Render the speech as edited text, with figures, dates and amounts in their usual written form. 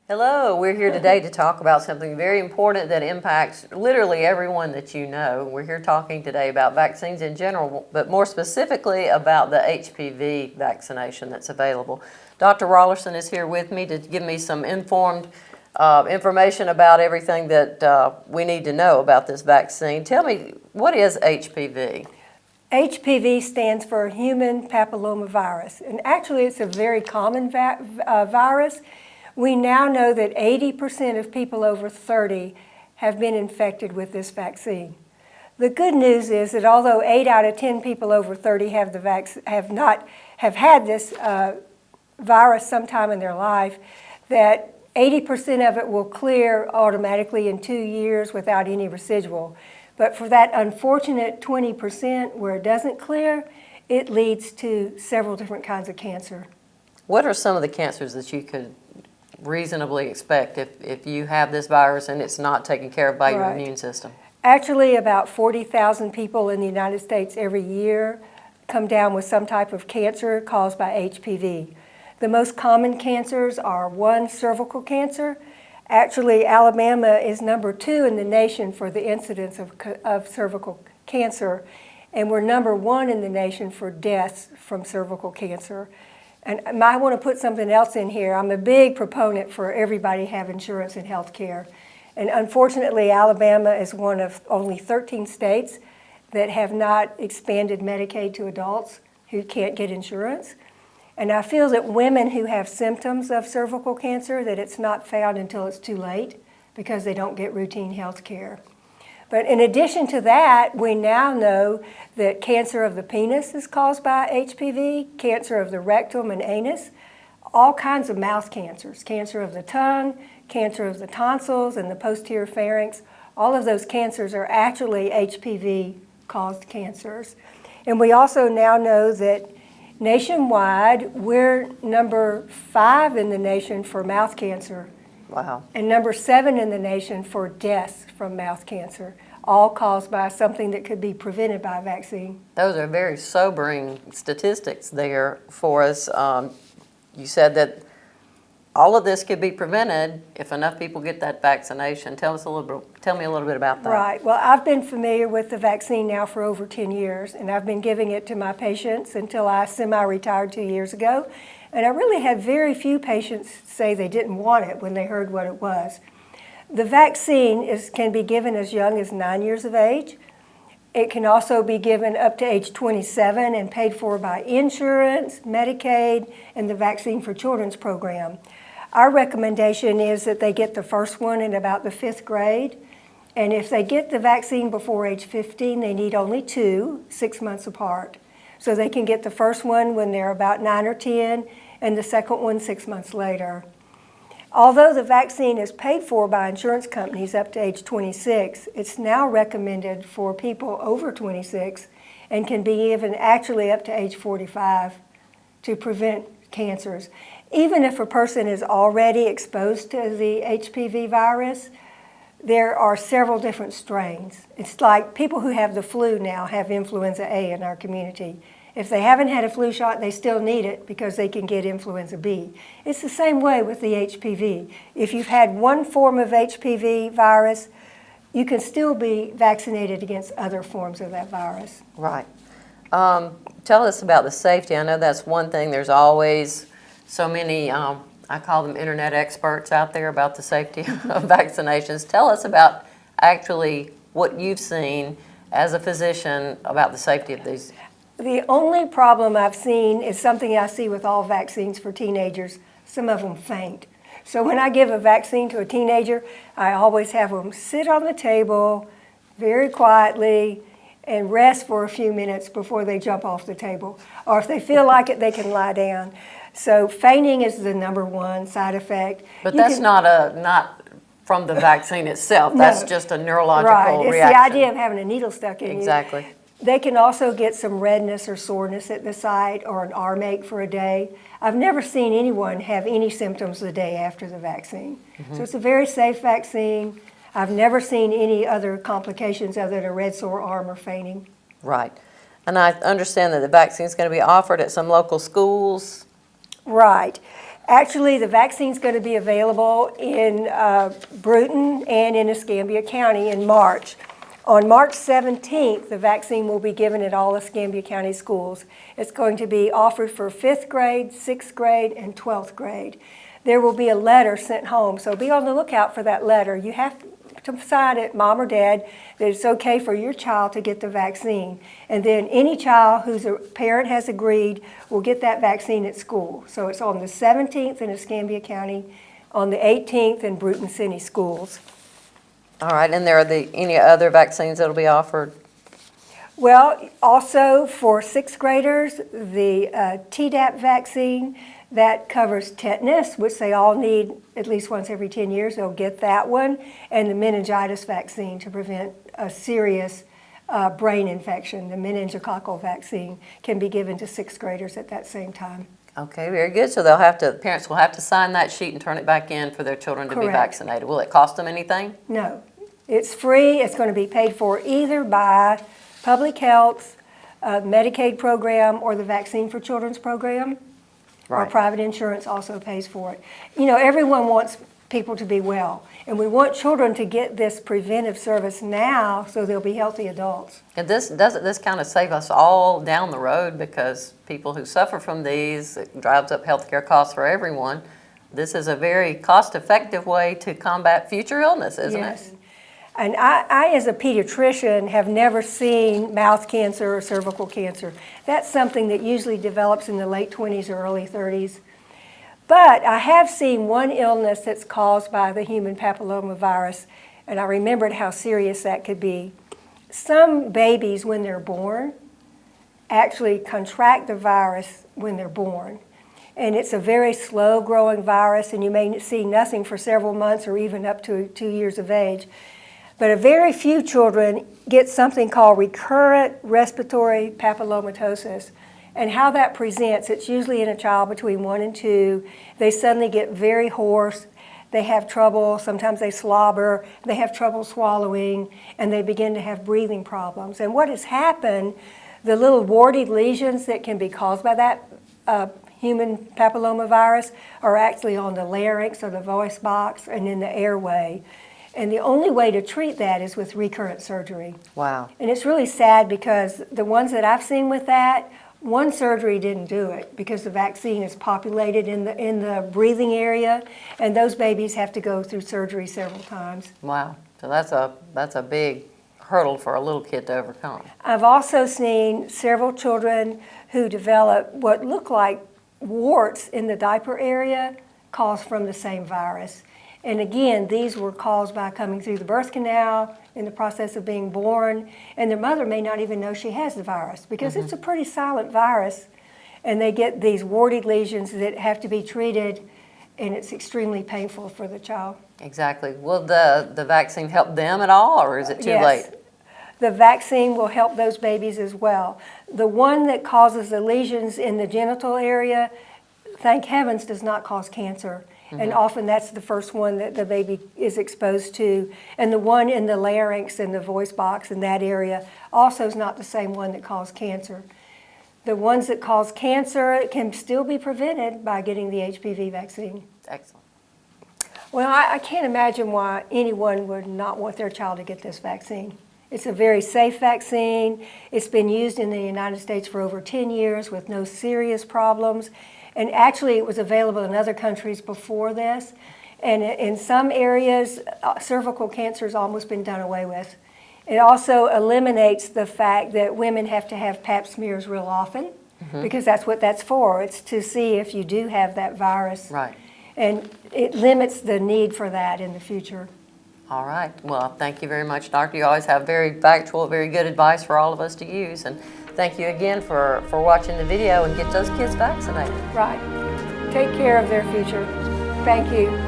Hello, we're here today to talk about something very important that impacts literally everyone that you know. We're here talking today about vaccines in general, but more specifically about the HPV vaccination that's available. Dr. Rollerson is here with me to give me some informed information about everything that we need to know about this vaccine. Tell me, what is HPV? HPV stands for human papillomavirus, and actually it's a very common virus. We now know that 80% of people over 30 have been infected with this vaccine. The good news is that although 8 out of 10 people over 30 have had this virus sometime in their life, that 80% of it will clear automatically in 2 years without any residual. But for that unfortunate 20% where it doesn't clear, it leads to several different kinds of cancer. What are some of the cancers that you could reasonably expect if you have this virus and it's not taken care of by your immune system? Actually, about 40,000 people in the United States every year come down with some type of cancer caused by HPV. The most common cancers are 1, cervical cancer. Actually, Alabama is number 2 in the nation for the incidence of cervical cancer, and we're number 1 in the nation for deaths from cervical cancer. And I want to put something else in here. I'm a big proponent for everybody to have insurance and health care. And unfortunately, Alabama is one of only 13 states that have not expanded Medicaid to adults who can't get insurance. And I feel that women who have symptoms of cervical cancer, that it's not found until it's too late because they don't get routine health care. But in addition to that, we now know that cancer of the penis is caused by HPV, cancer of the rectum and anus, all kinds of mouth cancers, cancer of the tongue, cancer of the tonsils and the posterior pharynx. All of those cancers are actually HPV-caused cancers. And we also now know that nationwide, we're number 5 in the nation for mouth cancer. Wow. And number 7 in the nation for deaths from mouth cancer, all caused by something that could be prevented by a vaccine. Those are very sobering statistics there for us. You said that all of this could be prevented if enough people get that vaccination. Tell me a little bit about that. Right. Well, I've been familiar with the vaccine now for over 10 years, and I've been giving it to my patients until I semi-retired 2 years ago. And I really had very few patients say they didn't want it when they heard what it was. The vaccine can be given as young as 9 years of age. It can also be given up to age 27 and paid for by insurance, Medicaid, and the Vaccine for Children's program. Our recommendation is that they get the first one in about the 5th grade. And if they get the vaccine before age 15, they need only 2, 6 months apart. So they can get the first one when they're about 9 or 10, and the second one 6 months later. Although the vaccine is paid for by insurance companies up to age 26, it's now recommended for people over 26 and can be given actually up to age 45 to prevent cancers. Even if a person is already exposed to the HPV virus, there are several different strains. It's like people who have the flu now have influenza A in our community. If they haven't had a flu shot, they still need it because they can get influenza B. It's the same way with the HPV. If you've had one form of HPV virus, you can still be vaccinated against other forms of that virus. Right. Tell us about the safety. I know that's one thing. There's always so many, I call them internet experts out there about the safety of vaccinations. Tell us about actually what you've seen as a physician about the safety of these. The only problem I've seen is something I see with all vaccines for teenagers. Some of them faint. So when I give a vaccine to a teenager, I always have them sit on the table very quietly and rest for a few minutes before they jump off the table. Or if they feel like it, they can lie down. So fainting is the number 1 side effect. But that's not from the vaccine itself. That's just a neurological reaction. It's the idea of having a needle stuck in you. Exactly. They can also get some redness or soreness at the site or an arm ache for a day. I've never seen anyone have any symptoms the day after the vaccine. So it's a very safe vaccine. I've never seen any other complications other than a red sore arm or fainting. Right. And I understand that the vaccine is going to be offered at some local schools. Right. Actually, the vaccine's going to be available in Brewton and in Escambia County in March. On March 17th, the vaccine will be given at all Escambia County schools. It's going to be offered for 5th grade, 6th grade, and 12th grade. There will be a letter sent home, so be on the lookout for that letter. You have to sign it, mom or dad, that it's okay for your child to get the vaccine. And then any child whose parent has agreed will get that vaccine at school. So it's on the 17th in Escambia County, on the 18th in Brewton City schools. All right, and there are any other vaccines that will be offered? Well, also for 6th graders, the Tdap vaccine, that covers tetanus, which they all need at least once every 10 years. They'll get that one, and the meningitis vaccine to prevent a serious brain infection. The meningococcal vaccine can be given to 6th graders at that same time. Okay, very good. So parents will have to sign that sheet and turn it back in for their children to be Correct. vaccinated. Will it cost them anything? No, it's free. It's going to be paid for either by public health, Medicaid program, or the Vaccine for Children's program. Or Right. private insurance also pays for it. You know, everyone wants people to be well, and we want children to get this preventive service now so they'll be healthy adults. And doesn't this kind of save us all down the road, because people who suffer from these, it drives up healthcare costs for everyone. This is a very cost-effective way to combat future illness, isn't Yes. it? And I, as a pediatrician, have never seen mouth cancer or cervical cancer. That's something that usually develops in the late 20s or early 30s. But I have seen one illness that's caused by the human papillomavirus, and I remembered how serious that could be. Some babies, when they're born, actually contract the virus when they're born. And it's a very slow-growing virus, and you may see nothing for several months or even up to 2 years of age. But a very few children get something called recurrent respiratory papillomatosis. And how that presents, it's usually in a child between 1 and 2. They suddenly get very hoarse. They have trouble, sometimes they slobber, they have trouble swallowing, and they begin to have breathing problems. And what has happened, the little warty lesions that can be caused by that human papillomavirus are actually on the larynx or the voice box and in the airway. And the only way to treat that is with recurrent surgery. Wow. And it's really sad because the ones that I've seen with that, one surgery didn't do it because the vaccine is populated in the breathing area, and those babies have to go through surgery several times. Wow. So that's a big hurdle for a little kid to overcome. I've also seen several children who develop what look like warts in the diaper area caused from the same virus. And again, these were caused by coming through the birth canal in the process of being born, and their mother may not even know she has the virus because it's a pretty silent virus, and they get these warty lesions that have to be treated, and it's extremely painful for the child. Exactly. Will the vaccine help them at all, or is it too late? The vaccine will help those babies as well. The one that causes the lesions in the genital area, thank heavens, does not cause cancer. And often that's the first one that the baby is exposed to. And the one in the larynx and the voice box in that area also is not the same one that caused cancer. The ones that cause cancer can still be prevented by getting the HPV vaccine. Excellent. Well, I can't imagine why anyone would not want their child to get this vaccine. It's a very safe vaccine. It's been used in the United States for over 10 years with no serious problems. And actually, it was available in other countries before this. And in some areas, cervical cancer has almost been done away with. It also eliminates the fact that women have to have pap smears real often, because that's what that's for. It's to see if you do have that virus. Right. And it limits the need for that in the future. All right. Well, thank you very much, Doctor. You always have very factual, very good advice for all of us to use. And thank you again for watching the video, and get those kids vaccinated. Right. Take care of their future. Thank you.